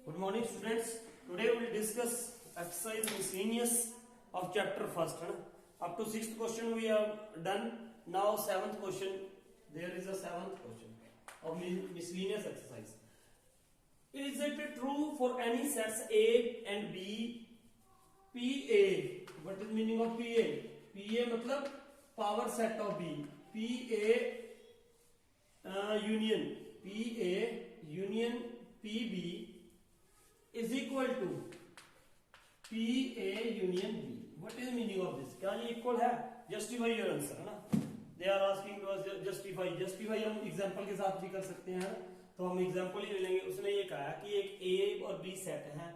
Good morning, students. Today we will discuss exercise miscellaneous of chapter first. Up to sixth question we have done. Now seventh question. There is a seventh question of miscellaneous exercise. Is it true for any sets A and B, PA? What is meaning of PA? PA मतलब power set of B. PA union PB is equal to PA union B. What is the meaning of this? क्या ये equal है? Justify your answer है ना? They are asking to us justify. Justify हम example के साथ भी कर सकते हैं, तो हम example ही ले लेंगे. उसने ये कहा कि एक A और B सेट है.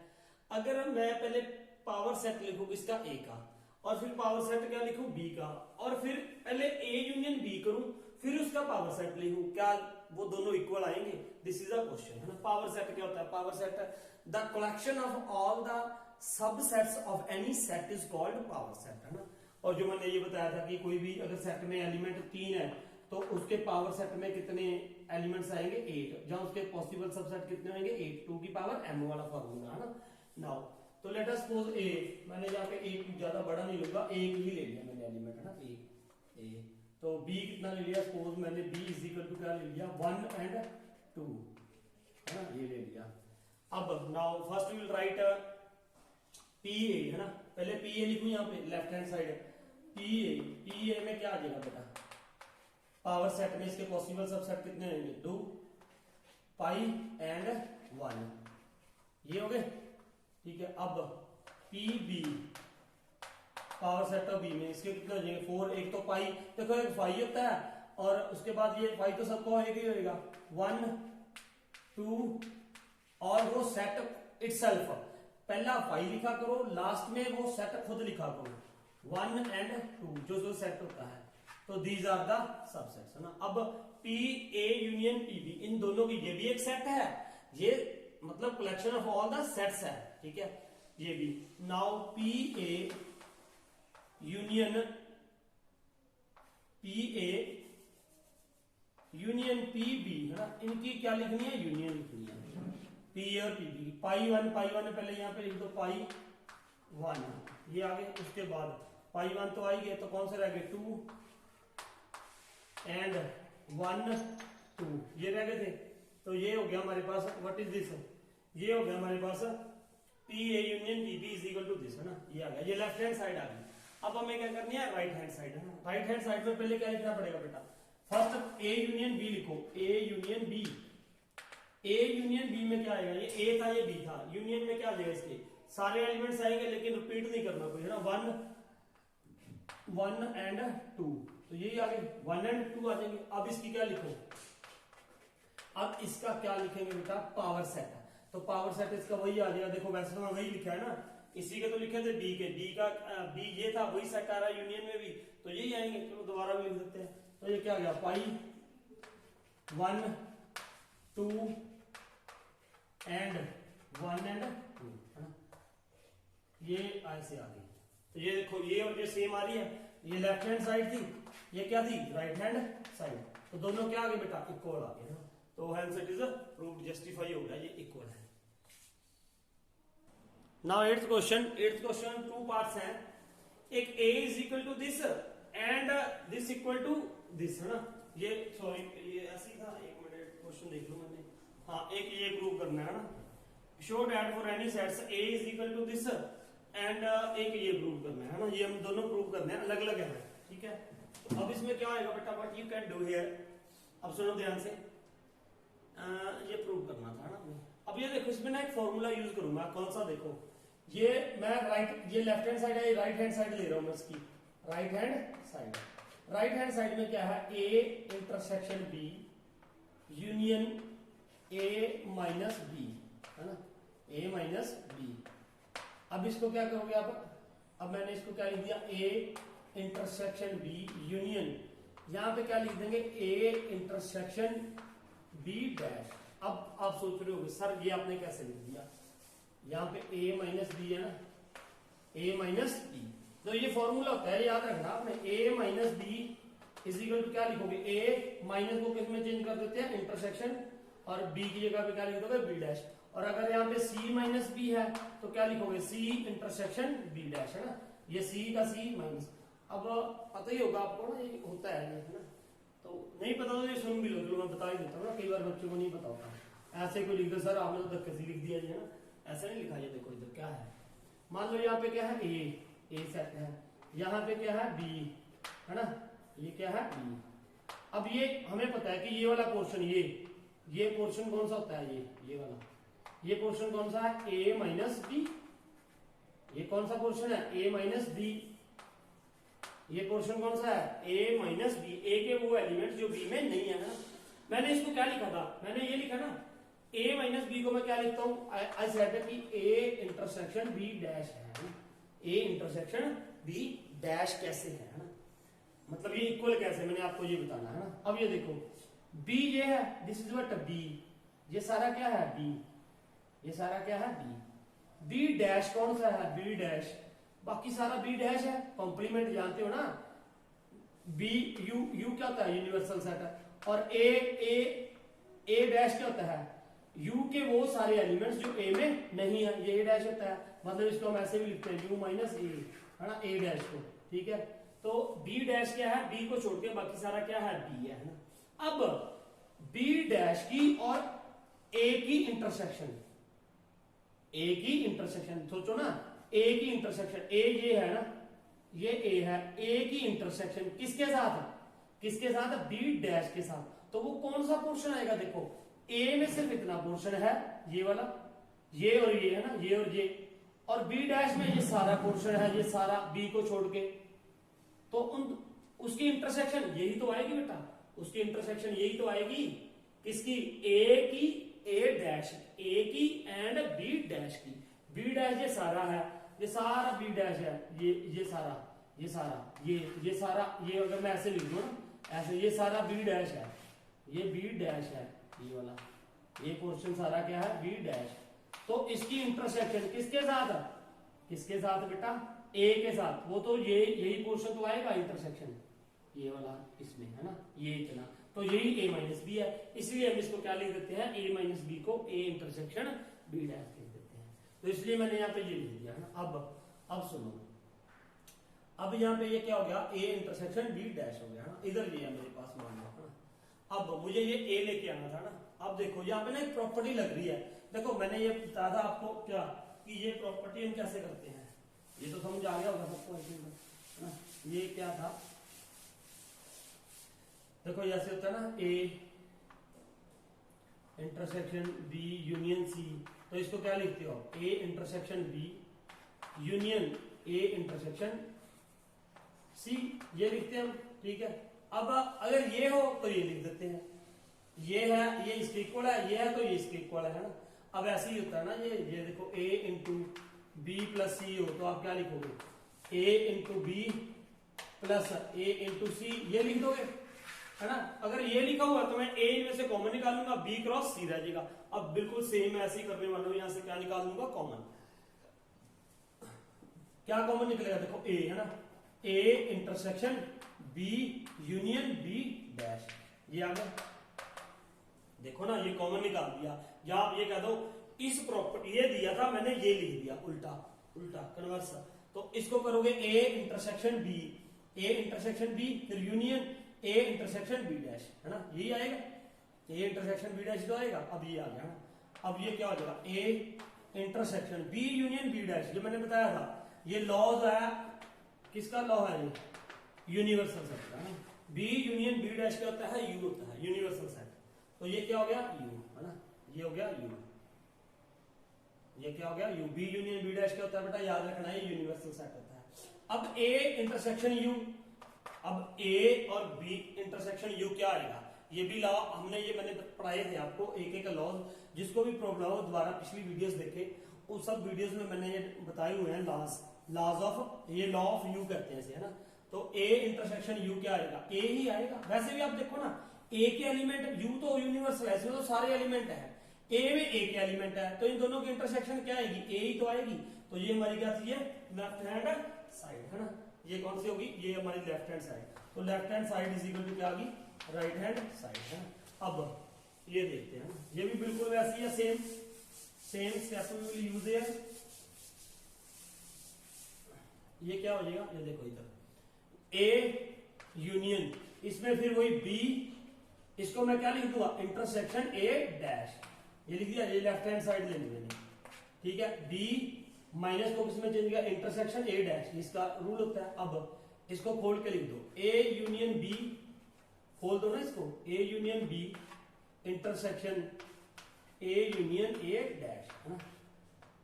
अगर मैं पहले पावर सेट लिखूं इसका A का, और फिर पावर सेट क्या लिखूं B का, और फिर पहले A यूनियन B करूं, फिर उसका पावर सेट लिखूं, क्या वो दोनों इक्वल आएंगे? दिस इज अ क्वेश्चन है ना. पावर सेट क्या होता है? Power set the collection of all the subsets of any set is called power set है ना. और जो मैंने ये बताया था कि कोई भी अगर सेट में एलिमेंट 3 है तो उसके पावर सेट में कितने एलिमेंट्स आएंगे? 8. जहां उसके पॉसिबल सबसेट कितने होंगे? 8. 2 की पावर m वाला फॉर्मूला है ना. नाउ तो लेट अस सपोज A, मैंने यहाँ पे एक ज्यादा बड़ा नहीं लूंगा, एक ही ले लिया मैंने एलिमेंट है ना, A. तो B कितना ले लिया? सपोज मैंने B इज इक्वल टू क्या ले लिया? 1 and 2 है ना, ये ले लिया. अब now first will write PA है ना. पहले PA लिखूं यहाँ पे लेफ्ट हैंड साइड. PA में क्या आ जाएगा बेटा? पावर सेट में इसके पॉसिबल सबसेट कितने होंगे? 2 पाई एंड 1. ये हो गए, ठीक है. अब PB power set of B में इसके कितने हो जाएंगे? 4. एक तो पाई, देखो एक फाई होता है और उसके बाद ये फाई तो सबको एक ही होगा. 1 2 और वो सेट इटसेल्फ पहला फाई लिखा करो, लास्ट में वो सेट खुद लिखा करो. 1 and 2 जो सेट होता है. तो दीज आर द सबसेट्स है ना. अब PA यूनियन PB, इन दोनों की ये भी एक सेट है, ये मतलब collection of all the sets है, ठीक है. ये भी. नाउ PA यूनियन PB है ना, इनकी क्या लिखनी है? यूनियन लिखनी है. P और PB पाई 1 पहले यहां पे लिख दो. पाई 1 ये आ गए. उसके बाद पाई 1 तो आ ही गए, तो कौन से रह गए? 2 एंड 1 2 ये रह गए थे. तो ये हो गया हमारे पास. What is this? ये हो गया हमारे पास PA union PB is equal to this है ना. ये आ गया, ये लेफ्ट हैंड साइड आ गई. अब हमें क्या करनी है? राइट हैंड साइड है ना. राइट हैंड साइड में पहले क्या लिखना पड़ेगा बेटा? फर्स्ट A यूनियन B लिखो. A union B. A union B में क्या आएगा? ये A था, ये B था. यूनियन में क्या आ जाएगा? इसके सारे एलिमेंट्स आएंगे, लेकिन रिपीट नहीं करना कोई है ना. 1 एंड 2 तो यही आ गए. 1 एंड 2 आ जाएंगे. अब इसकी क्या लिखो? अब इसका क्या लिखेंगे बेटा? Power set. तो पावर सेट इसका वही आ जाएगा. देखो वैसे तो वही लिखा है ना, इसी के तो लिखे थे B के. B ये था, वही सेट आ रहा है यूनियन में भी, तो यही आएंगे. चलो दोबारा भी लिख सकते हैं. तो ये क्या गया? पाई 1 2 एंड 1 एंड 2 है ना. ये ऐसे आ गई. तो ये देखो, ये और ये सेम आ रही है. ये लेफ्ट हैंड साइड थी, ये क्या थी? Right hand side. तो दोनों क्या आ गए बेटा? इक्वल आ गए. तो hence it is proved, justify हो गया, ये इक्वल है. नाउ एट्थ क्वेश्चन 2 पार्ट्स हैं. एक A is equal to this and this equal to this है ना. ये सॉरी ये ऐसे ही था. एक मिनट क्वेश्चन देख लो मैंने. हाँ, एक ये प्रूव करना है ना. Show that for any sets A is equal to this and एक ये प्रूव करना है ना. ये हम दोनों प्रूव करने हैं, अलग अलग है, ठीक है. अब इसमें क्या आएगा बेटा? What you can do here. अब सुनो ध्यान से. ये प्रूव करना था ना. अब ये देखो, इसमें ना एक फॉर्मूला यूज करूंगा. कौन सा? देखो, ये मैं ये लेफ्ट हैंड साइड है, ये राइट हैंड साइड ले रहा हूं मैं इसकी. Right hand side. Right hand side में क्या है? A intersection B union A minus B है ना. A minus B. अब इसको क्या करोगे आप? अब मैंने इसको क्या लिख दिया? A इंटरसेक्शन B यूनियन, यहां पे क्या लिख देंगे? A intersection B dash. अब आप सोच रहे होगे सर ये आपने कैसे लिख दिया? यहाँ पे A माइनस B है ना. A माइनस B, तो ये फॉर्मूला होता है, याद रखना आपने. A minus B is equal to क्या लिखोगे? A माइनस को किस में चेंज कर देते हैं? इंटरसेक्शन और बी की जगह पे क्या लिख दोगे बी डैश। और अगर यहाँ पे सी माइनस बी है तो क्या लिखोगे सी इंटरसेक्शन बी डैश, है ना, ये सी का सी माइनस। अब पता ही होगा आपको ना, ये होता है ये, है ना, तो नहीं पता तो ये सुन भी लो, जो मैं बता ही देता हूँ ना, कई बार बच्चों को नहीं पता होता। ऐसे कोई लिख दो सर आपने तो धक्के से लिख दिया है ना, ऐसा नहीं लिखा। ये देखो इधर क्या है, मान लो यहाँ पे क्या है ए सेट है, यहाँ पे क्या है बी, है ना, ये क्या है बी। अब ये हमें पता है कि ये वाला पोर्शन, ये पोर्शन कौन सा होता है, ये वाला, ये पोर्शन कौन सा है ए माइनस बी। ये कौन सा पोर्शन है ए माइनस बी। ये पोर्शन कौन सा है ए माइनस बी। ए के वो एलिमेंट जो बी में नहीं है ना। मैंने इसको क्या लिखा था, मैंने ये लिखा ना ए माइनस बी को मैं क्या लिखता हूँ, आई सेड कि ए इंटरसेक्शन बी डैश है। ए इंटरसेक्शन बी डैश कैसे है ना, मतलब ये इक्वल कैसे, मैंने आपको ये बताना है ना। अब ये देखो बी ये है, दिस इज व्हाट बी, ये सारा क्या है बी, ये सारा क्या है बी। बी डैश कौन सा है बी डैश, बाकी सारा बी डैश है, कॉम्प्लीमेंट जानते हो ना। बी यू क्या होता है यूनिवर्सल सेट है, और ए डैश क्या होता है यू के वो सारे एलिमेंट्स जो ए में नहीं है, ये ए डैश होता है। मतलब इसको हम ऐसे भी लिखते हैं यू माइनस ए, है ना, ए डैश को, ठीक है। तो बी डैश क्या है, बी को छोड़ के बाकी सारा क्या है बी है ना। अब बी डैश की और ए की इंटरसेक्शन, ए की इंटरसेक्शन सोचो ना, ए की इंटरसेक्शन, ए ये है ना, ये ए है, ए की इंटरसेक्शन किसके साथ, किसके साथ बी डैश के साथ। तो वो कौन सा पोर्शन आएगा, देखो ए में सिर्फ इतना पोर्शन है, ये वाला, ये और ये है ना, ये और ये, और बी डैश में ये सारा पोर्शन है, ये सारा बी को छोड़ के। तो उसकी इंटरसेक्शन यही तो आएगी बेटा, उसकी इंटरसेक्शन यही तो आएगी, किसकी ए की, ए डैश, ए की एंड बी डैश की। बी डैश ये सारा है, ये सारा बी डैश है, ये सारा, ये सारा, ये सारा, ये अगर मैं ऐसे लिख दूं ना, ऐसे ये सारा बी डैश है, ये बी डैश है, ये वाला, ये पोर्शन सारा क्या है बी डैश। तो इसकी इंटरसेक्शन किसके साथ, किसके साथ बेटा ए के साथ। वो तो ये यही पोर्शन तो आएगा इंटरसेक्शन, ये वाला इसमें, है ना, ये इतना, तो यही ए माइनस बी है। इसलिए हम इसको क्या लिख देते हैं, ए माइनस बी को ए इंटरसेक्शन बी डैश लिख देते हैं। तो इसलिए मैंने यहाँ पे ये लिख दिया है ना। अब सुनो, अब यहाँ पे ये क्या हो गया, ए इंटरसेक्शन बी डैश हो गया ना, इधर ये है मेरे पास मान लो, है ना। अब मुझे ये ए लेके आना था ना। अब देखो यहाँ पे ना एक प्रॉपर्टी लग रही है, देखो मैंने ये बताया था आपको क्या, कि ये प्रॉपर्टी हम कैसे करते हैं, ये तो समझ आ गया होगा सबको, है ना। ये क्या था, देखो ऐसे होता है ना, A intersection B union C, तो इसको क्या लिखते हो, A intersection B union A intersection C, ये लिखते हैं हम, ठीक है। अब अगर ये हो तो ये लिख देते हैं, ये है, ये इसके इक्वल है, ये है तो ये इसके इक्वल है ना। अब ऐसे ही होता है ना, ये देखो a into B plus C हो तो आप क्या लिखोगे, a into B plus a into C, ये लिख दोगे, है ना। अगर ये लिखा हुआ तो मैं a में से कॉमन निकालूंगा, b क्रॉस सी रह जाएगा। अब बिल्कुल सेम ऐसे ही करने वाला हूं, यहां से क्या निकाल लूंगा कॉमन, क्या कॉमन निकलेगा, देखो a है ना, a intersection b union b dash, ये आ गया, देखो ना, ये कॉमन निकाल दिया। या आप ये कह दो इस प्रॉपर्टी, ये दिया था मैंने, ये लिख दिया उल्टा उल्टा कन्वर्स, तो इसको करोगे a intersection b, a intersection b फिर union a intersection b dash, है ना, यही आएगा, a इंटरसेक्शन b डैश तो आएगा। अब ये आ गया ना, अब ये क्या हो जाएगा, a intersection b union b dash, जो मैंने बताया था, ये लॉ है, किसका लॉ है, ये यूनिवर्सल सेट का, b यूनियन b डैश क्या होता है, u होता है, यूनिवर्सल सेट। तो ये क्या हो गया u, है ना, ये हो गया u, ये क्या हो गया u। b union b dash क्या होता है बेटा, याद रखना है, यूनिवर्सल सेट होता है। अब a इंटरसेक्शन u, अब a और b इंटरसेक्शन u क्या आएगा, ये भी लॉ हमने, ये मैंने पढ़ाए थे आपको एक एक लॉ, जिसको भी प्रॉब्लम हो दोबारा पिछली वीडियोस देखे, उस सब वीडियोस में मैंने ये बताए हुए हैं लॉज ऑफ, ये लॉ ऑफ u कहते हैं इसे, है ना। तो a इंटरसेक्शन u क्या आएगा, a ही आएगा। वैसे भी आप देखो ना, a के एलिमेंट, u तो यूनिवर्सल है, इसमें तो सारे एलिमेंट है, a में a के एलिमेंट है, तो इन दोनों की इंटरसेक्शन क्या आएगी, a ही तो आएगी। तो ये हमारी क्या थी, ये लेफ्ट हैंड साइड, है ना, ये कौन सी होगी, ये हमारी लेफ्ट हैंड साइड। तो left hand side is equal to क्या होगी, राइट हैंड साइड, है ना। अब ये देखते हैं, ये भी बिल्कुल वैसी है, same step we will use here. ये क्या हो जाएगा, ये देखो इधर ए यूनियन, इसमें फिर वही बी, इसको मैं क्या लिख दूंगा, इंटरसेक्शन ए डैश, ये लिख दिया, ये लेफ्ट हैंड साइड ले ली मैंने, ठीक है। बी माइनस को किसमें चेंज किया, इंटरसेक्शन ए डैश, इसका रूल होता है। अब इसको खोल के लिख दो, ए यूनियन बी, खोल दो ना इसको, A union B intersection A union A dash, है ना,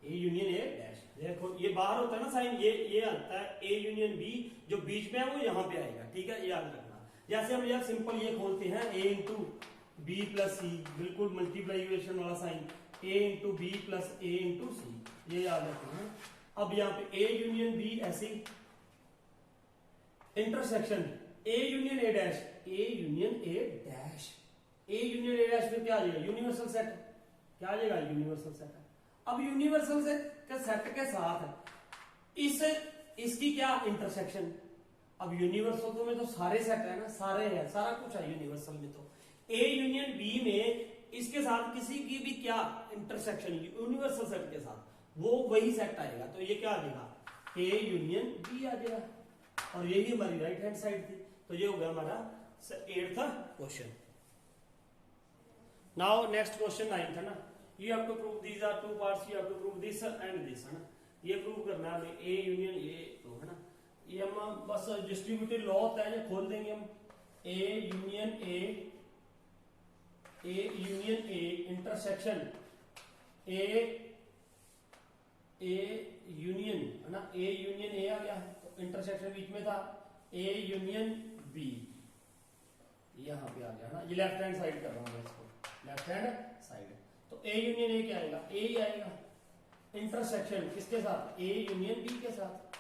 ए यूनियन ए डैश। देखो ये बाहर होता है ना साइन, ये आता है ए यूनियन बी, जो बीच में है वो यहाँ पे आएगा, ठीक है, ये याद रखना। जैसे हम यार सिंपल ये खोलते हैं, ए इंटू बी प्लस सी, बिल्कुल मल्टीप्लाइजेशन वाला साइन, ए इंटू बी प्लस ए इंटू सी, ये याद रखना है। अब यहाँ पे ए यूनियन बी ऐसे, intersection A union A dash, A union A dash, A union A dash में क्या आ जाएगा, यूनिवर्सल सेट, क्या आ जाएगा, यूनिवर्सल सेट। अब यूनिवर्सल सेट के साथ इसकी क्या इंटरसेक्शन, अब यूनिवर्सल तो में तो सारे सेट है ना, सारे है, सारा कुछ है यूनिवर्सल में, तो ए यूनियन बी में इसके साथ किसी की भी क्या इंटरसेक्शन यूनिवर्सल सेट के साथ, वो वही सेट आएगा, तो ये क्या आ जाएगा, ए यूनियन बी आ जाएगा, और यही हमारी राइट हैंड साइड थी, तो ये हो गया हमारा 8th question. Now next question 9th है ना, you have to prove these are two parts, you have to prove this and this, है ना, ये प्रूव करना है हमें, ए यूनियन ए, तो है ना, ये हम बस डिस्ट्रीब्यूटिव लॉ होता है, ये खोल देंगे हम, ए union A intersection A union, है ना, ए यूनियन ए आ गया, तो इंटरसेक्शन बीच में था, ए यूनियन बी यहाँ पे आ गया ना, ये लेफ्ट हैंड साइड कर रहा हूँ मैं इसको, लेफ्ट हैंड साइड, तो ए यूनियन ए क्या आएगा, ए ही आएगा, इंटरसेक्शन किसके साथ, ए यूनियन बी के साथ।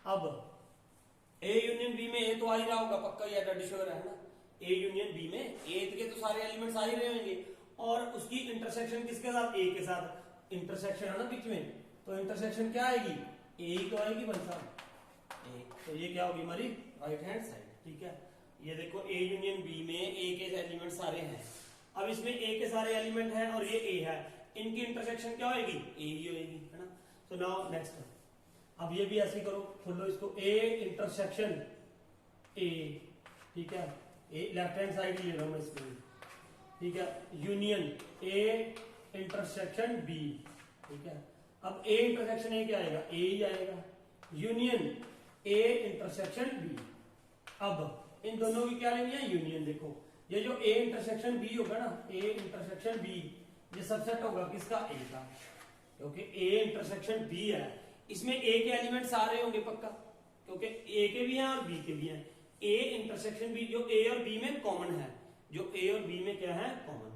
अब ए यूनियन बी में ए तो आ ही रहा होगा पक्का, ये डेड है ना, ए यूनियन बी में ए के तो सारे एलिमेंट्स आ ही रहे होंगे, और उसकी इंटरसेक्शन किसके साथ, ए के साथ, इंटरसेक्शन है ना बीच में, तो इंटरसेक्शन क्या आएगी, ए ही तो आएगी भाई साहब, ए, तो ये क्या होगी हमारी राइट हैंड साइड, ठीक है। ये देखो ए यूनियन बी में ए के एलिमेंट सारे हैं, अब इसमें ए के सारे एलिमेंट हैं और ये ए है, इनकी इंटरसेक्शन क्या होगी, ए ही होगी, है ना। तो नाउ नेक्स्ट, अब ये भी ऐसे करो, खोलो इसको, ए इंटरसेक्शन ए, ठीक है, ए लेफ्ट हैंड साइड ले रहा हूं मैं इसमें, ठीक है, यूनियन ए इंटरसेक्शन बी, ठीक है। अब ए इंटरसेक्शन ए क्या आएगा, ए ही आएगा, यूनियन ए इंटरसेक्शन बी। अब इन दोनों की क्या लेनी है, यूनियन। देखो ये जो ए इंटरसेक्शन बी होगा ना, ए इंटरसेक्शन बी, ये सबसेट होगा किसका, ए का, क्योंकि ए इंटरसेक्शन बी है, इसमें ए के एलिमेंट सारे होंगे पक्का, क्योंकि ए के भी हैं और बी के भी हैं। ए इंटरसेक्शन बी जो ए और बी में कॉमन है, जो ए और बी में क्या है, कॉमन,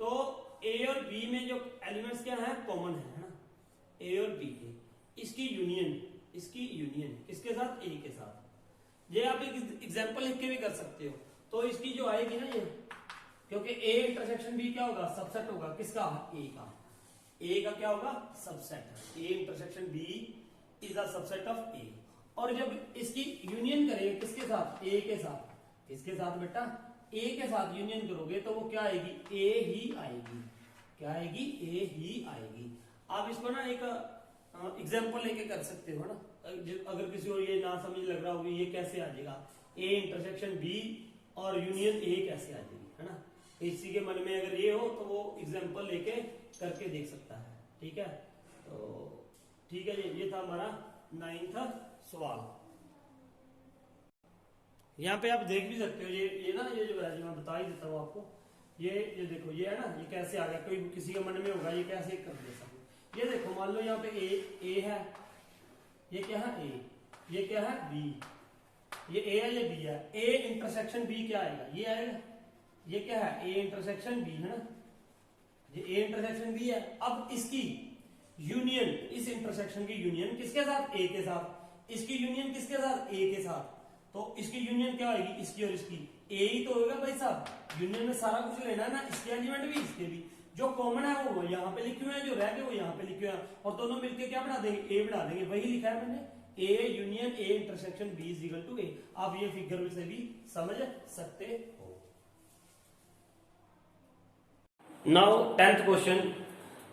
तो ए और बी में जो एलिमेंट्स क्या है, कॉमन है ना, ए और बी के, इसकी यूनियन किसके साथ, ए के साथ। ये आप एक एग्जांपल लिख के भी कर सकते हो, तो इसकी जो आएगी ना ये, क्योंकि ए इंटरसेक्शन बी क्या होगा, सबसेट होगा किसका, ए का, ए का क्या होगा, subset, A intersection B is a subset of A. और जब इसकी यूनियन करेंगे किसके साथ, ए के साथ, किसके साथ बेटा, ए के साथ यूनियन करोगे तो वो क्या आएगी, ए ही आएगी, क्या आएगी, ए ही आएगी। आप इसको ना एक एग्जाम्पल लेके कर सकते हो ना, अगर किसी को ये ना समझ लग रहा होगी ये कैसे आ जाएगा, ए इंटरसेक्शन बी और यूनियन ए कैसे आ जाएगी, है ना, किसी के मन में अगर ये हो तो वो एग्जाम्पल लेके करके देख सकता है, ठीक है। तो ठीक है, ये था हमारा 9th सवाल। यहाँ पे आप देख भी सकते हो, ये ना, ये जो है मैं बता ही देता हूँ आपको, ये देखो, ये है ना, ये कैसे आ गया, कोई किसी के मन में होगा ये कैसे कर दे सकते। ये देखो मान लो यहाँ पे ए है, ये क्या है, ए, ये क्या है, बी, ये ए है, ये बी है, ए इंटरसेक्शन बी क्या आएगा, ये आएगा, ये क्या है, ए इंटरसेक्शन बी, है ना, ये ए इंटरसेक्शन बी है। अब इसकी यूनियन, इस इंटरसेक्शन की यूनियन किसके साथ, ए के साथ, इसकी यूनियन किसके साथ, ए के साथ, तो इसकी यूनियन क्या आएगी, इसकी और इसकी, ए ही तो होगा भाई साहब, यूनियन में सारा कुछ लेना है ना, इसके एलिमेंट भी इसके भी, जो कॉमन है वो यहाँ पे लिखे हुए हैं, जो रह गए वो यहाँ पे लिखे हुए हैं, और दोनों मिलके क्या बना देंगे, ए बना देंगे, वही लिखा है मैंने, A union A intersection B is equal to A. आप ये फिगर से भी समझ सकते हो। Now 10th question,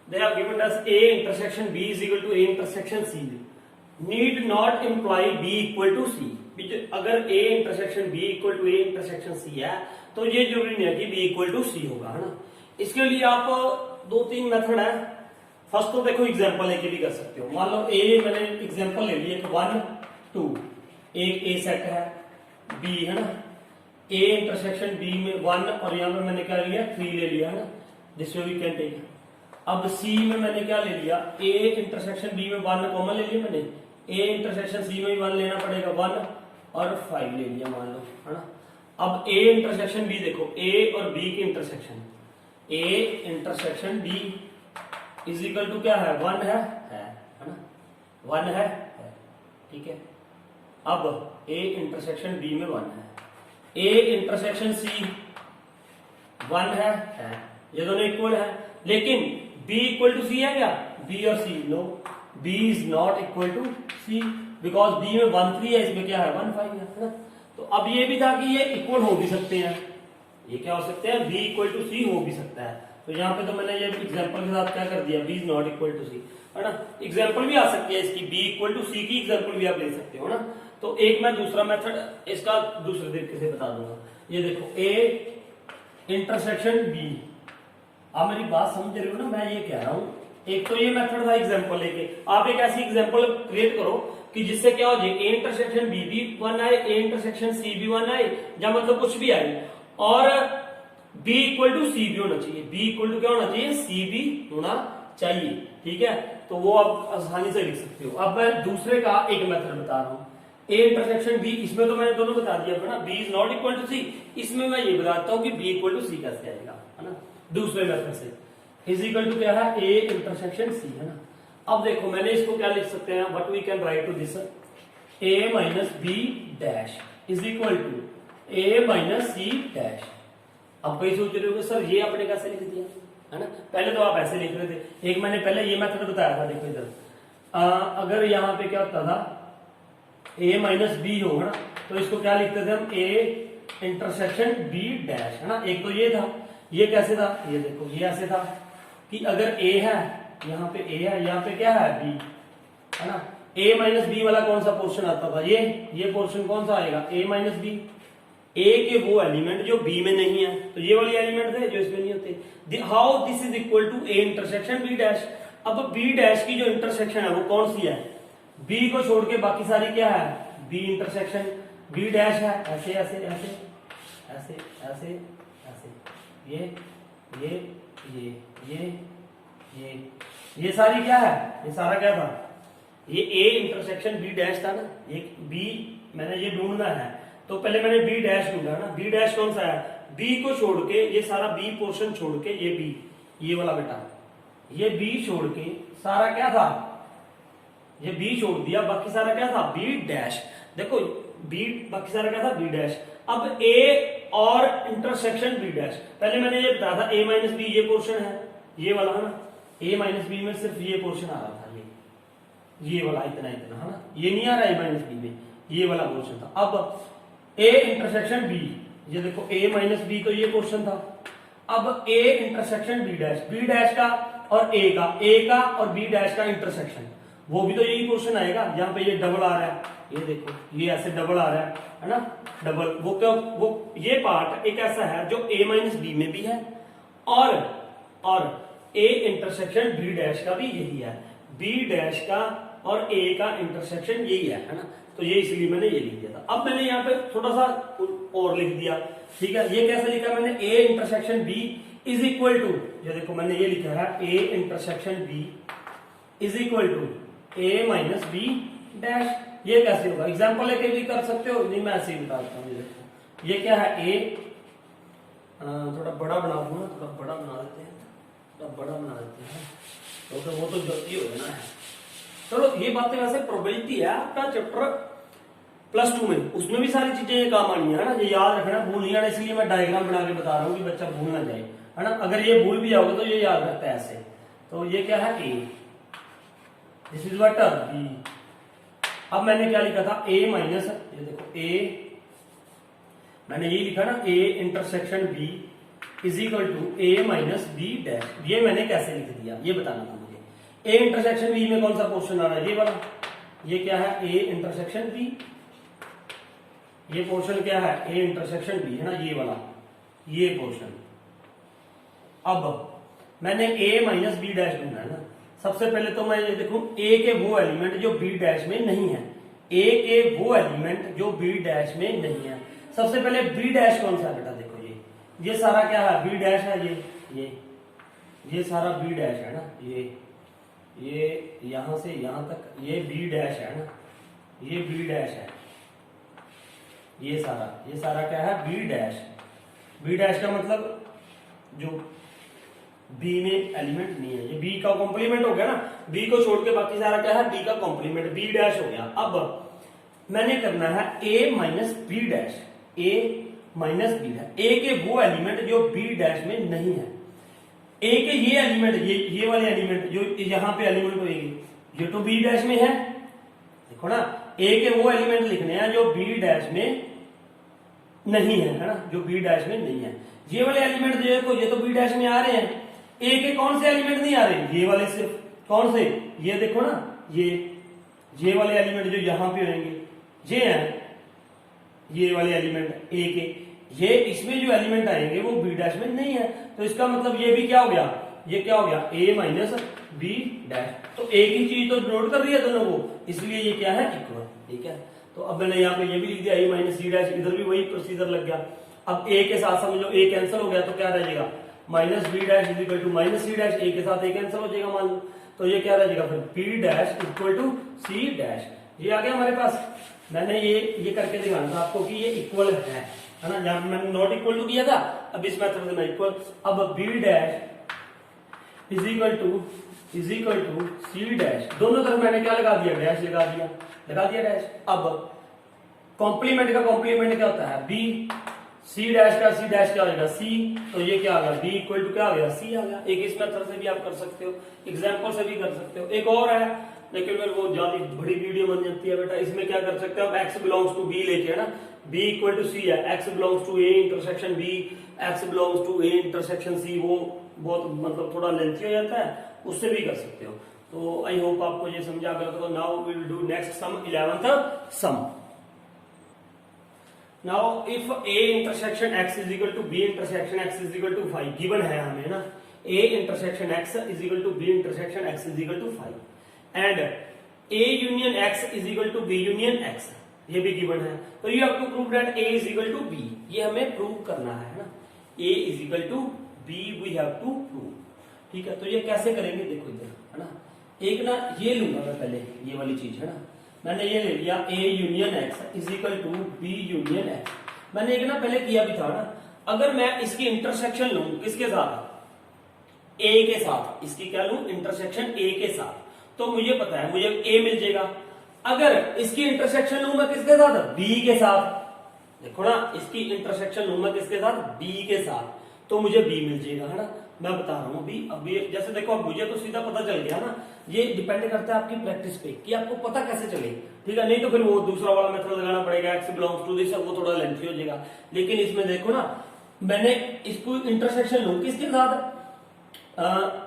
they have given us a intersection b is equal to a intersection c need not imply b equal to c। अगर a intersection b equal to a intersection c है तो ये जरूरी नहीं है कि b equal to c होगा, है ना। इसके लिए आप 2-3 मेथड है। फर्स्ट तो देखो एग्जांपल लेके भी कर सकते हो। मान लो a मैंने एग्जांपल ले लिया 1 2, एक a सेट है, b है ना, a इंटरसेक्शन b में 1 और यहां पे मैंने क्या लिया 3 ले लिया, है ना, जिसमें वी कैन टेक। अब c में मैंने क्या ले लिया, a इंटरसेक्शन b में 1 कॉमन ले लिया मैंने, a इंटरसेक्शन c में भी 1 लेना पड़ेगा, 1 और 5 ले लिया मान लो, है ना। अब a इंटरसेक्शन b देखो, a और b की intersection, a intersection b is equal to क्या है 1 है ना, 1 है, ठीक है। अब a इंटरसेक्शन b में 1 है, a इंटरसेक्शन c 1 है, ये दोनों इक्वल है, लेकिन b इक्वल टू c है क्या, b और c, no, b is not equal to c because b में 1 3 है, इसमें क्या है 1 5 है ना। तो अब ये भी था कि ये इक्वल हो भी सकते हैं, ये क्या हो सकते हैं, b इक्वल टू c हो भी सकता है। तो यहाँ पे तो मैंने ये एग्जांपल के साथ क्या कर दिया, b is not equal to c, है ना। एग्जांपल भी आ सकती है इसकी, b इक्वल टू c की एग्जांपल भी आप ले सकते हो ना। तो एक मैं दूसरा मेथड इसका दूसरे तरीके से बता दूंगा। ये देखो a इंटरसेक्शन b, आप मेरी बात समझ रहे हो ना, मैं ये कह रहा हूं, एक तो ये मेथड था एग्जांपल लेके, आप एक ऐसी एग्जांपल क्रिएट करो कि जिससे क्या हो जाए, a इंटरसेक्शन b भी 1 आए, a इंटरसेक्शन c भी 1 आए, या मतलब कुछ भी आए, और b इक्वल टू c भी होना चाहिए, b इक्वल टू क्या होना चाहिए, c भी होना चाहिए, ठीक है। तो वो आप आसानी से लिख सकते हो। अब मैं दूसरे का एक मेथड बता रहा हूँ, a इंटरसेक्शन b, इसमें तो मैंने दोनों बता दिया ना, b is not equal to c, इसमें मैं ये बताता हूँ कि b इक्वल टू c कैसे आएगा, है ना, दूसरे मेथड से। इज इक्वल टू क्या है, a इंटरसेक्शन c, है ना। अब देखो मैंने इसको क्या लिख सकते हैं, what we can write to this, a minus b dash is equal to a minus c dash. अब कई सोच रहे हो सर ये आपने कैसे लिख दिया, है ना, पहले तो आप ऐसे लिख रहे थे। एक मैंने पहले ये मेथड बताया था, देखो इधर, अगर यहाँ पे क्या होता था a माइनस b हो, है ना, तो इसको क्या लिखते थे हम, a इंटरसेक्शन b डैश, है ना। एक तो ये था, ये कैसे था, ये देखो ये ऐसे था कि अगर a है, यहाँ पे a है, यहाँ पे क्या है b, है ना, a माइनस b वाला कौन सा पोर्शन आता था, ये पोर्शन कौन सा आएगा, a माइनस b, a के वो एलिमेंट जो b में नहीं है, तो ये वाले एलिमेंट थे जो इसमें नहीं होते। How this is equal to a intersection b dash. अब b डैश की जो इंटरसेक्शन है वो कौन सी है, b को छोड़ के बाकी सारी क्या है, b इंटरसेक्शन b डैश है, ऐसे ऐसे ऐसे ऐसे ऐसे ऐसे, ये ये ये ये ये ये सारी क्या है, ये सारा क्या था, ये a इंटरसेक्शन b डैश था ना, ये b मैंने ये ढूंढना है, तो पहले मैंने b डैश ढूंढा ना, b डैश कौन सा है, b को छोड़ के ये सारा b पोर्शन छोड़ के ये b, ये वाला बेटा, ये b छोड़ के सारा क्या था, ये b छोड़ दिया, बाकी सारा क्या था, b डैश। देखो b बाकी सारा क्या था, b डैश। अब a और इंटरसेक्शन b डैश, पहले मैंने ये बताया था a माइनस b ये पोर्शन है, ये वाला, है ना, a माइनस b में सिर्फ ये पोर्शन आ रहा था, ये वाला इतना इतना, है ना, ये नहीं आ रहा a माइनस b में, ये वाला पोर्शन था। अब a इंटरसेक्शन b, ये देखो a माइनस b तो ये पोर्शन था। अब a इंटरसेक्शन b डैश का और a का और b डैश का इंटरसेक्शन, वो भी तो यही पोर्शन आएगा, यहाँ पे ये डबल आ रहा है, ये देखो ये ऐसे डबल आ रहा है ना, डबल, वो क्या, वो ये पार्ट एक ऐसा है जो a माइनस b में भी है, और a इंटरसेक्शन b डैश का भी यही है, b डैश का और a का इंटरसेक्शन यही है ना। तो ये इसलिए मैंने ये लिख दिया था। अब मैंने यहाँ पे थोड़ा सा और लिख दिया, ठीक है। ये कैसे लिखा मैंने, a intersection b is equal to, ये देखो मैंने ये लिखा है a intersection b is equal to a minus b dash. ये कैसे होगा, एग्जाम्पल लेके भी कर सकते हो, नहीं मैं ऐसे ही बता देता हूँ। ये देखो ये क्या है, a थोड़ा बड़ा बना दूंगा, थोड़ा बड़ा बना देते हैं, थोड़ा बड़ा बना देते हैं, तो वो तो गलती हो गई ना। चलो ये बातें वैसे प्रोबेबिलिटी है, आपका चैप्टर +2 में, उसमें भी सारी चीजें ये काम आनी है ना, ये याद रखना, भूल नहीं आना, इसलिए मैं डायग्राम बना के बता रहा हूँ कि बच्चा भूल ना जाए, है ना। अगर ये भूल भी जाओगे तो ये याद रखता है ऐसे। तो ये क्या है, a, this is what b। अब मैंने क्या लिखा था, a माइनस, ये देखो a, मैंने ये लिखा ना, a intersection b is equal to A minus B dash. ये मैंने कैसे लिख दिया ये बताना था मुझे। ए इंटरसेक्शन बी में कौन सा पोर्शन आ रहा है, ये वाला। ये क्या है, ए इंटरसेक्शन बी। ये पोर्शन क्या है, ए इंटरसेक्शन बी है ना, ये वाला, ये पोर्शन। अब मैंने ए माइनस बी डैश ढूंढना है ना। सबसे पहले तो मैं ये देखूं ए के वो एलिमेंट जो बी डैश में नहीं है, ए के वो एलिमेंट जो बी डैश में नहीं है। सबसे पहले बी डैश कौन सा है बेटा, देखो ये सारा क्या है, बी डैश है। ये सारा बी डैश है ना, ये यहां से यहां तक ये बी डैश है ना, ये बी डैश है। ये सारा क्या है, बी डैश। बी डैश का मतलब जो बी में एलिमेंट नहीं है, ये बी का कॉम्प्लीमेंट हो गया ना। बी को छोड़ के बाकी सारा क्या है, बी का कॉम्प्लीमेंट, बी डैश हो गया। अब मैंने करना है ए minus B dash, A minus B dash. A के वो एलिमेंट जो बी डैश में नहीं है। ए के ये एलिमेंट, ये वाले एलिमेंट जो यहां पे एलिमेंट होगी, ये तो बी डैश में है। देखो ना, ए के वो एलिमेंट लिखने हैं जो बी डैश में नहीं है ना, जो बी डैश में नहीं है। ये वाले एलिमेंट जो है ये तो बी डैश में आ रहे हैं। ए के कौन से एलिमेंट नहीं आ रहे, ये वाले सिर्फ। कौन से, ये देखो ना, ये वाले एलिमेंट जो यहां पे होंगे ये हैं, ये वाले एलिमेंट ए के। ये इसमें जो एलिमेंट आएंगे वो बी डैश में नहीं है। तो इसका मतलब ये भी क्या हो गया, ये क्या हो गया, ए माइनस बी डैश। तो एक ही चीज तो डिनोट कर रही है दोनों को, इसलिए ये क्या है, इक्वल। ठीक है, तो अब मैंने यहाँ पे ये भी लिख दिया ए माइनस सी डैश। इधर भी वही प्रोसीजर लग गया। अब ए के साथ समझो ए कैंसिल हो गया तो क्या रह जाएगा, minus B dash is equal to minus C dash. A के साथ ए कैंसिल हो जाएगा मान लो, तो ये क्या रह जाएगा फिर, B dash equal to C dash. ये आ गया हमारे पास। मैंने ये करके दिखाना था आपको कि ये इक्वल है ना। जहां मैंने नॉट इक्वल टू किया था, अब इस मेथड में इक्वल। अब B dash is equal to C dash. दोनों तरफ मैंने क्या लगा दिया, डैश लगा दिया डैश। अब कॉम्प्लीमेंट का कॉम्प्लीमेंट क्या होता है, बी। सी डैश का सी डैश क्या हो जाएगा, सी। तो ये क्या आ गया, बी इक्वल टू क्या आ गया, सी आ गया। एक इस मेथड से भी आप कर सकते हो, एग्जाम्पल से भी कर सकते हो। एक और है, लेकिन फिर वो ज्यादा बड़ी वीडियो बन जाती है बेटा। इसमें क्या कर सकते हो आप, एक्स बिलोंग्स टू बी लेके, है ना, बी इक्वल टू सी है, x belongs to A intersection B, x belongs to A intersection C. वो बहुत मतलब थोड़ा लेंथी हो जाता है, उससे भी कर सकते हो। तो आई होप आपको ये समझा गया। तो now we will do next sum, 11th sum. Now if A intersection x is equal to B intersection x is equal to 5 given है हमें ना, A intersection x is equal to B intersection x is equal to 5 and A union x is equal to B union x, ये भी given है। तो you have to prove that A is equal to B, ये हमें prove करना है ना। A is equal to B we have to prove। ठीक है, तो ये कैसे करेंगे, देखो इधर है ना, एक ना ये लूंगा मैं पहले, ये वाली चीज है ना, मैंने ये ले लिया A union x is equal to B union x। मैंने एक ना पहले किया भी था ना, अगर मैं इसकी इंटरसेक्शन लूं किसके साथ, A के साथ, इसकी क्या लूं, इंटरसेक्शन A के साथ, तो मुझे पता है मुझे A मिल जाएगा। अगर इसकी इंटरसेक्शन लूं मैं किसके साथ, B के साथ, देखो ना, इसकी इंटरसेक्शन लूं मैं किसके साथ, B के साथ, तो मुझे B मिल जाएगा, है ना। मैं बता रहा हूं अभी। जैसे देखो अब मुझे तो सीधा पता चल गया ना, ये डिपेंड करता है आपकी प्रैक्टिस पे कि आपको पता कैसे चले। ठीक है, नहीं तो फिर वो दूसरा वाला मेथड लगाना पड़ेगा, एक्स बिलोंग्स टू दिस, वो थोड़ा लेंथी हो जाएगा। लेकिन इसमें देखो ना, मैंने इसको इंटरसेक्शन लूं किसके साथ,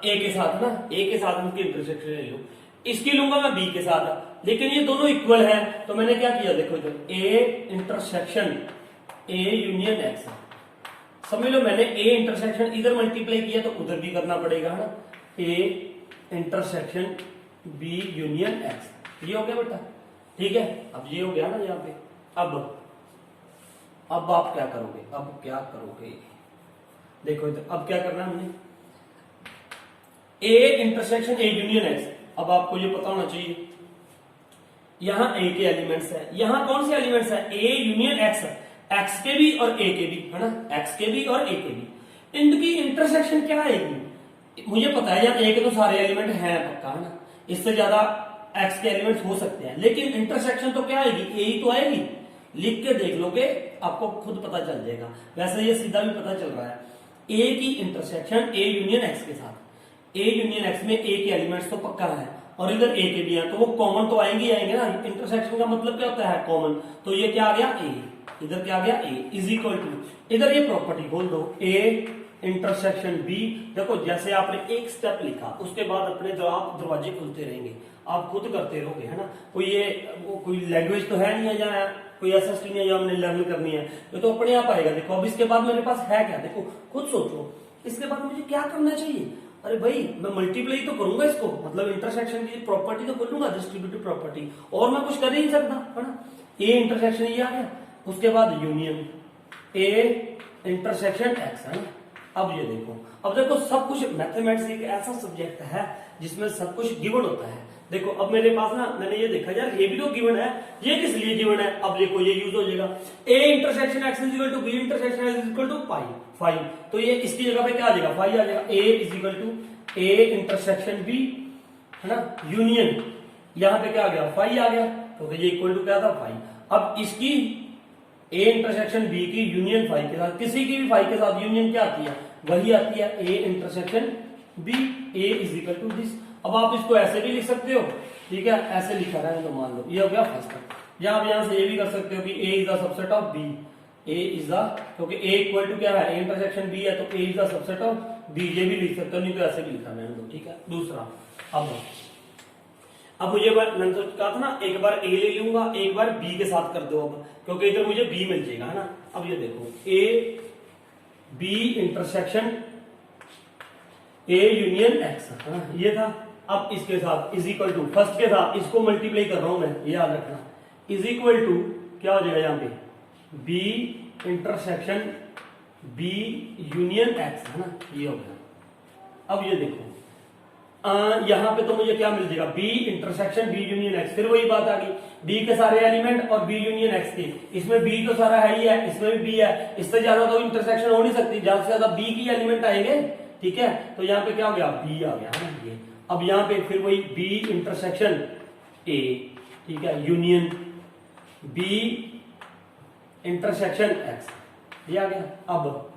ए के साथ ना, ए के साथ इसकी इंटरसेक्शन ले लूं, इसकी लूंगा मैं बी के साथ, लेकिन ये दोनों इक्वल है। तो मैंने क्या किया, देखो इधर A intersection A union x, समझ लो मैंने ए इंटरसेक्शन इधर मल्टीप्लाई किया तो उधर भी करना पड़ेगा, है ना, A intersection B union x, ये हो गया बेटा। ठीक है, अब ये हो गया ना यहाँ पे। अब आप क्या करोगे, अब क्या करोगे, देखो इधर अब क्या करना है हमने, A intersection A union x. अब आपको ये पता होना चाहिए यहां ए के एलिमेंट्स है, यहां कौन से एलिमेंट्स है, ए यूनियन एक्स, एक्स के भी और ए के भी, है ना, एक्स के भी और ए के भी। इनकी इंटरसेक्शन क्या आएगी, मुझे पता है यार ए के तो सारे एलिमेंट हैं पक्का, है ना, इससे ज्यादा एक्स के एलिमेंट्स हो सकते हैं, लेकिन इंटरसेक्शन तो क्या आएगी, ए ही तो आएगी। लिख के देख लोगे आपको खुद पता चल जाएगा। वैसे ये सीधा भी पता चल रहा है, ए की इंटरसेक्शन ए यूनियन एक्स के साथ, ए यूनियन एक्स में ए के एलिमेंट्स तो पक्का है और इधर ए के भी हैं, तो वो कॉमन तो आएंगे ही आएंगे ना। इंटरसेक्शन का मतलब क्या होता है, कॉमन। तो ये क्या आ गया, ए। इधर क्या आ गया ए इज इक्वल टू, इधर ये प्रॉपर्टी खोल दो, ए इंटरसेक्शन बी। देखो जैसे आपने एक स्टेप लिखा उसके बाद अपने जो आप दरवाजे खुलते रहेंगे, आप खुद करते रहोगे, है ना। कोई ये कोई लैंग्वेज तो है नहीं है जहाँ कोई ऐसा नहीं है जो हमने लर्न करनी है, ये तो अपने आप आएगा। देखो अब इसके बाद मेरे पास है क्या, देखो खुद सोचो इसके बाद मुझे क्या करना चाहिए। अरे भाई मैं मल्टीप्लाई तो करूंगा इसको, मतलब इंटरसेक्शन की प्रॉपर्टी तो खोलूंगा, डिस्ट्रीब्यूटिव प्रॉपर्टी, और मैं कुछ कर ही नहीं सकता, है ना। ए इंटरसेक्शन ये आ गया, उसके बाद यूनियन ए इंटरसेक्शन एक्स, है ना। अब ये देखो, अब देखो सब कुछ मैथमेटिक्स एक ऐसा सब्जेक्ट है जिसमें सब कुछ गिवन होता है। देखो अब मेरे पास ना, मैंने ये देखा यार ये भी तो गिवन है, ये किस लिए गिवन है, अब देखो ये यूज हो जाएगा, A intersection x is equal to B intersection x is equal to five, तो ये इसकी जगह पे क्या आ जाएगा, फाइव आ जाएगा। A is equal to A intersection B, है ना, यूनियन यहां पे क्या आ गया, फाइव आ गया, तो ये इक्वल टू क्या था, फाइव। अब इसकी ए इंटरसेक्शन बी की यूनियन फाइव के साथ, किसी की भी फाइव के साथ यूनियन क्या आती है, वही आती है A intersection B, A is equal to this. अब आप इसको ऐसे भी लिख सकते हो, ठीक है, ऐसे लिखा रहा है तो मान लो ये हो गया फर्स्ट। या आप यहां से ये भी कर सकते हो कि A is the subset of B, A is the, क्योंकि ए इक्वल टू क्या है, ए इंटरसेक्शन बी है, तो A is the subset of B, ये भी लिख सकते हो, नहीं तो ऐसे भी लिखा है, ठीक है। दूसरा, अब मुझे मैंने तो कहा था ना, एक बार ए ले लूंगा, एक बार बी के साथ कर दो, अब क्योंकि इधर मुझे बी मिल जाएगा, है ना। अब ये देखो A B intersection A union x, है ना, ये था। अब इसके साथ इज इक्वल टू, फर्स्ट के साथ इसको मल्टीप्लाई कर रहा हूं मैं, ये याद रखना, इज इक्वल टू क्या हो जाएगा यहाँ पे, B intersection B union x, है ना, ये हो गया। अब ये देखो यहां पे तो मुझे क्या मिल जाएगा, B intersection B union x, फिर वही बात आ गई, बी के सारे एलिमेंट और बी यूनियन एक्स के, इसमें बी तो सारा है ही है, इसमें भी बी है, इससे ज्यादा तो इंटरसेक्शन हो नहीं सकती, ज्यादा से ज्यादा बी की एलिमेंट आएंगे, ठीक है। तो यहाँ पे क्या हो गया, बी आ गया, है ना ये। अब यहाँ पे फिर वही बी इंटरसेक्शन ए, ठीक है, यूनियन बी इंटरसेक्शन एक्स, ये आ गया। अब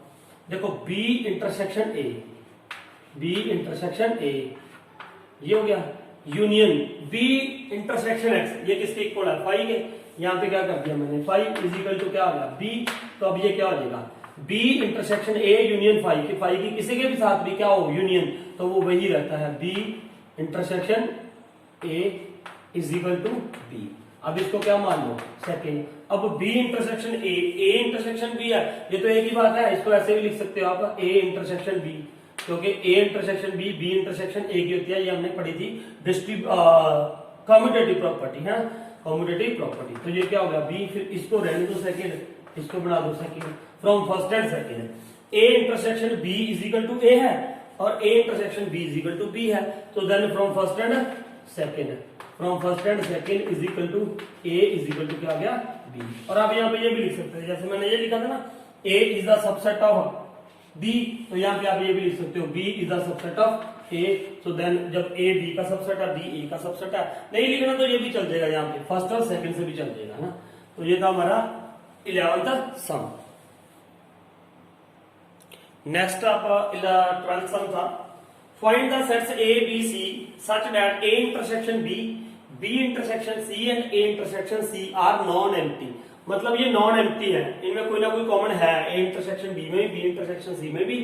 देखो B intersection A, B intersection A, ये हो गया, यूनियन बी इंटरसेक्शन एक्स, ये किसके इक्वल है, फाइव के। यहाँ पे क्या कर दिया मैंने, फाइव इज इक्वल टू क्या आ गया, बी, तो अब ये क्या हो जाएगा, B intersection A union five की, फाइव की किसी के भी साथ भी क्या हो यूनियन, तो वो वही रहता है, B intersection A is equal to B. अब इसको क्या मान लो, सेकेंड। अब B intersection A intersection B है, ये तो एक ही बात है, इसको ऐसे भी लिख सकते हो आप, ए इंटरसेक्शन बी, क्योंकि A intersection B, B intersection A की होती है, ये हमने पढ़ी थी कम्यूटेटिव प्रॉपर्टी, है कम्यूटेटिव प्रॉपर्टी। तो ये क्या हो गया, बी, फिर इसको रहने दो सेकेंड, इसको बना दो second, from first and second. A intersection B is equal to A है और A intersection B is equal to B है, तो then from first and second, from first and second is equal to A is equal to क्या आ गया, B. और आप यहाँ पे ये भी लिख सकते हैं, जैसे मैंने ये लिखा था ना, A is the subset of B, तो यहाँ पे आप ये भी लिख सकते हो, B is the subset of A, तो देन जब ए बी का सबसेट है, बी ए का सबसेट है, नहीं लिखना तो ये भी चल जाएगा, यहाँ पे फर्स्ट और सेकंड से भी चल जाएगा ना। तो ये था हमारा 11th सम। नेक्स्ट आपका 12th सम था, find the sets A B C such that A intersection B, B intersection C and A intersection C are non empty. मतलब ये नॉन एम्प्टी है, इनमें कोई ना कोई कॉमन है, ए इंटरसेक्शन बी में, बी इंटरसेक्शन सी में भी,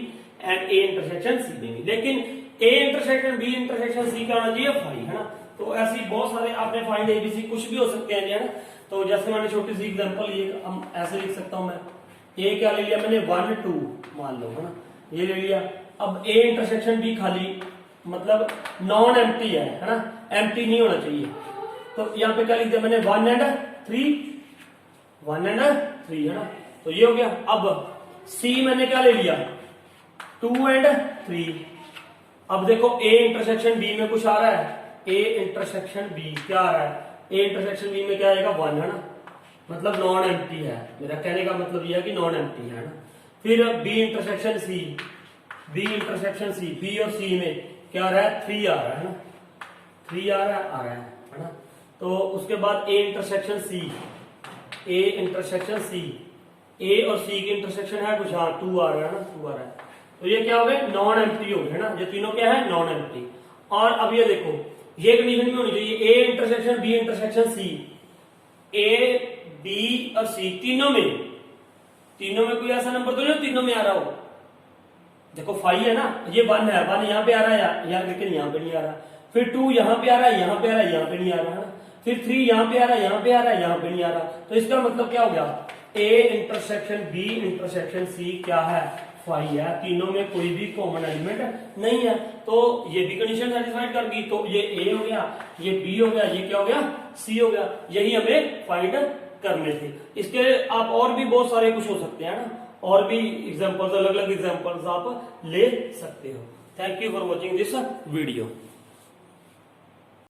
एंड ए इंटरसेक्शन सी में भी, लेकिन A intersection B intersection C का होना चाहिए फाइव, है ना। तो ऐसी बहुत सारे आपने फाइंड एबीसी कुछ भी हो सकते हैं, है ना। तो जैसे मैंने छोटी सी एग्जांपल ये हम ऐसे लिख सकता हूं मैं, ए क्या ले लिया मैंने, 1 2 मान लो, है ना, ये ले लिया। अब ए इंटरसेक्शन बी खाली मतलब नॉन एम्प्टी है ना, एम्प्टी नहीं होना चाहिए, तो यहाँ पे क्या लिख दिया मैंने, 1 and 3, 1 and 3, है ना, तो ये हो गया। अब सी मैंने क्या ले लिया, 2 and 3। अब देखो ए इंटरसेक्शन बी में कुछ आ रहा है, ए इंटरसेक्शन बी क्या आ रहा है, ए इंटरसेक्शन बी में क्या आएगा, 1, है ना, मतलब नॉन एम्प्टी है, मेरा कहने का मतलब यह है कि नॉन एम्प्टी है ना। फिर B intersection C, B intersection C, B और सी में क्या आ रहा है, 3 आ रहा है ना, 3 आ रहा है ना। तो उसके बाद ए इंटरसेक्शन सी, ए इंटरसेक्शन सी, ए और सी की इंटरसेक्शन है कुछ, हाँ 2 आ रहा है ना, 2 आ रहा है, तो ये क्या हो गए, नॉन एम्प्टी हो गए, है ना, ये तीनों क्या है, नॉन एम्प्टी। और अब ये देखो, ये कंडीशन भी होनी चाहिए, A intersection B intersection C, A B और सी तीनों में कोई ऐसा नंबर तो नहीं तीनों में आ रहा हो। देखो 5 है ना, ये 1 है, 1 यहाँ पे आ रहा है यार, लेकिन यहाँ पे नहीं आ रहा। फिर 2 यहाँ पे आ रहा है, यहाँ पे आ रहा है, यहाँ पे नहीं आ रहा है। फिर 3 यहाँ पे आ रहा है, यहाँ पे आ रहा है, यहाँ पे नहीं आ रहा। तो इसका मतलब क्या हो गया, A intersection B intersection C क्या है, 5 है। तीनों में कोई भी कॉमन एलिमेंट नहीं है, तो ये भी कंडीशन सेटिस्फाइड कर गई। तो ये ए हो गया, ये बी हो गया, ये क्या हो गया, सी हो गया। यही हमें फाइंड करने थे। इसके आप और भी बहुत सारे कुछ हो सकते हैं ना, और भी एग्जांपल्स, अलग अलग एग्जांपल्स आप ले सकते हो। Thank you for watching this video.